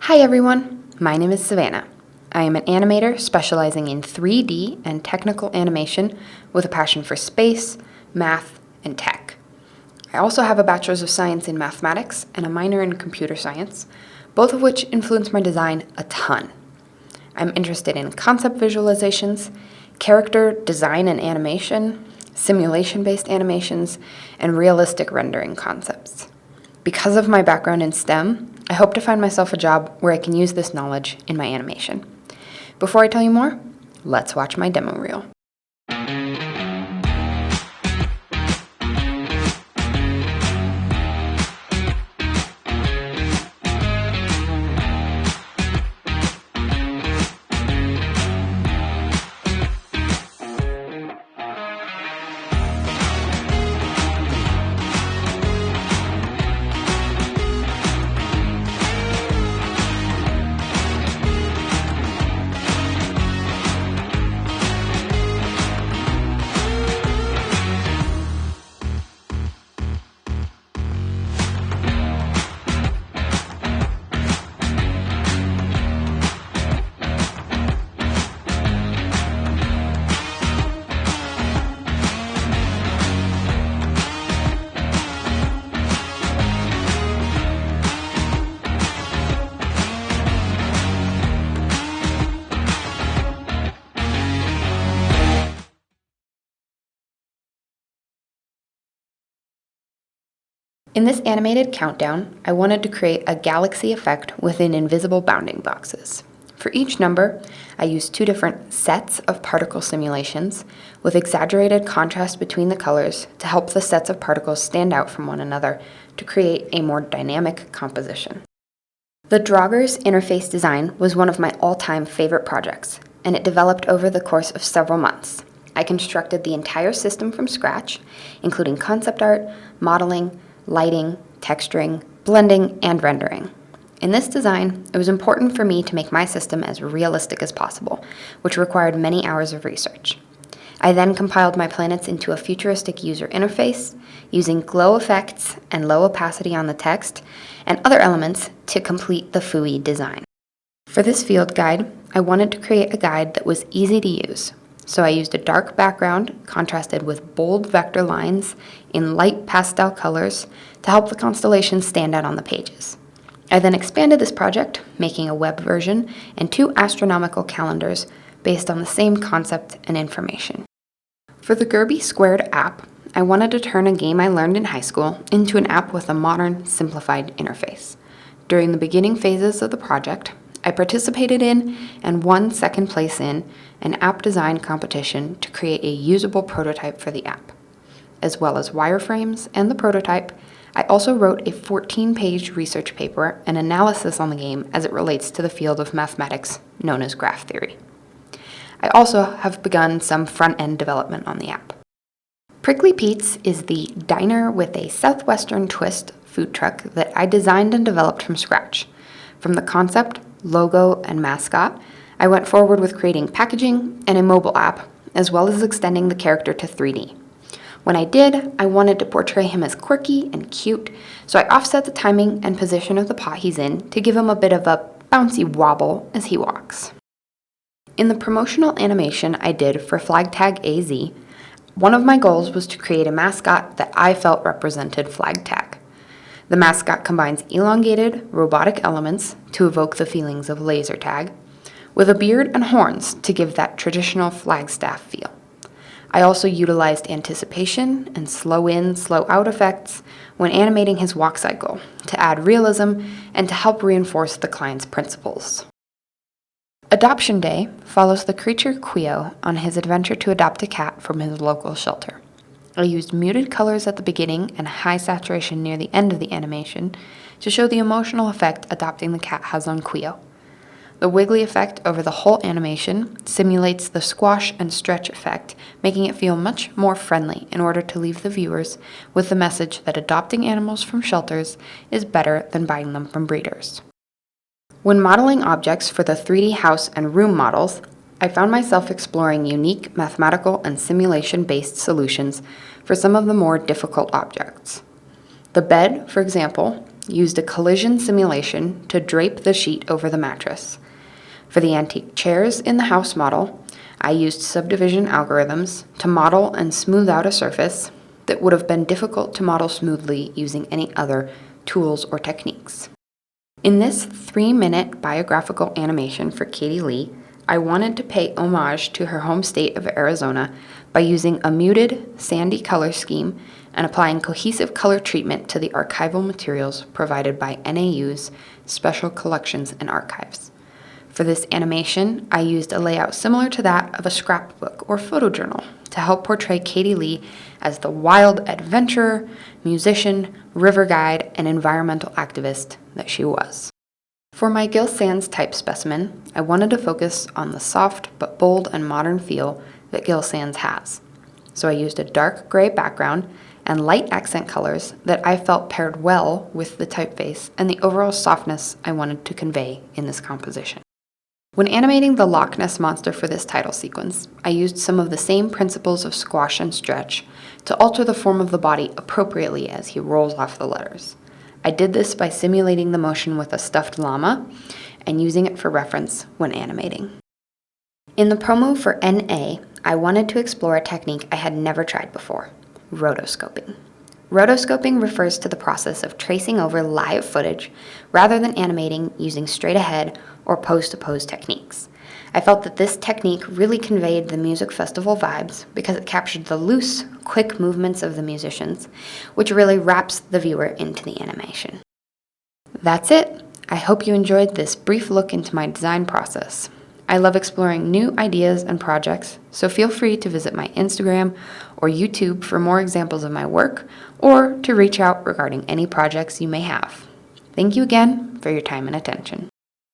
Hi everyone, my name is Savannah. I am an animator specializing in 3D and technical animation with a passion for space, math, and tech. I also have a Bachelor's of Science in Mathematics and a minor in Computer Science, both of which influence my design a ton. I'm interested in concept visualizations, character design and animation, simulation-based animations, and realistic rendering concepts. Because of my background in STEM, I hope to find myself a job where I can use this knowledge in my animation. Before I tell you more, let's watch my demo reel. In this animated countdown, I wanted to create a galaxy effect within invisible bounding boxes. For each number, I used two different sets of particle simulations with exaggerated contrast between the colors to help the sets of particles stand out from one another to create a more dynamic composition. The Draugrs interface design was one of my all-time favorite projects, and it developed over the course of several months. I constructed the entire system from scratch, including concept art, modeling, lighting, texturing, blending, and rendering. In this design, it was important for me to make my system as realistic as possible, which required many hours of research. I then compiled my planets into a futuristic user interface, using glow effects and low opacity on the text, and other elements to complete the FUI design. For this field guide, I wanted to create a guide that was easy to use, so I used a dark background contrasted with bold vector lines in light pastel colors to help the constellations stand out on the pages. I then expanded this project, making a web version and two astronomical calendars based on the same concept and information. For the Gerby Squared app, I wanted to turn a game I learned in high school into an app with a modern, simplified interface. During the beginning phases of the project, I participated in and won second place in an app design competition to create a usable prototype for the app. As well as wireframes and the prototype, I also wrote a 14-page research paper and analysis on the game as it relates to the field of mathematics known as graph theory. I also have begun some front-end development on the app. Prickly Pete's is the diner with a southwestern twist food truck that I designed and developed from scratch. From the concept, logo, and mascot, I went forward with creating packaging and a mobile app, as well as extending the character to 3D. When I did, I wanted to portray him as quirky and cute, so I offset the timing and position of the pot he's in to give him a bit of a bouncy wobble as he walks. In the promotional animation I did for Flag Tag AZ, one of my goals was to create a mascot that I felt represented Flag Tag. The mascot combines elongated, robotic elements to evoke the feelings of laser tag, with a beard and horns to give that traditional flagstaff feel. I also utilized anticipation and slow in, slow out effects when animating his walk cycle to add realism and to help reinforce the client's principles. Adoption Day follows the creature Quio on his adventure to adopt a cat from his local shelter. I used muted colors at the beginning and high saturation near the end of the animation to show the emotional effect adopting the cat has on Quio. The wiggly effect over the whole animation simulates the squash and stretch effect, making it feel much more friendly in order to leave the viewers with the message that adopting animals from shelters is better than buying them from breeders. When modeling objects for the 3D house and room models, I found myself exploring unique mathematical and simulation-based solutions for some of the more difficult objects. The bed, for example, used a collision simulation to drape the sheet over the mattress. For the antique chairs in the house model, I used subdivision algorithms to model and smooth out a surface that would have been difficult to model smoothly using any other tools or techniques. In this 3-minute biographical animation for Katie Lee, I wanted to pay homage to her home state of Arizona by using a muted, sandy color scheme and applying cohesive color treatment to the archival materials provided by NAU's Special Collections and Archives. For this animation, I used a layout similar to that of a scrapbook or photojournal to help portray Katie Lee as the wild adventurer, musician, river guide, and environmental activist that she was. For my Gill Sands type specimen, I wanted to focus on the soft but bold and modern feel that Gill Sands has. So I used a dark gray background and light accent colors that I felt paired well with the typeface and the overall softness I wanted to convey in this composition. When animating the Loch Ness Monster for this title sequence, I used some of the same principles of squash and stretch to alter the form of the body appropriately as he rolls off the letters. I did this by simulating the motion with a stuffed llama and using it for reference when animating. In the promo for NA, I wanted to explore a technique I had never tried before: rotoscoping. Rotoscoping refers to the process of tracing over live footage rather than animating using straight-ahead or pose-to-pose techniques. I felt that this technique really conveyed the music festival vibes because it captured the loose, quick movements of the musicians, which really wraps the viewer into the animation. That's it. I hope you enjoyed this brief look into my design process. I love exploring new ideas and projects, so feel free to visit my Instagram or YouTube for more examples of my work, or to reach out regarding any projects you may have. Thank you again for your time and attention.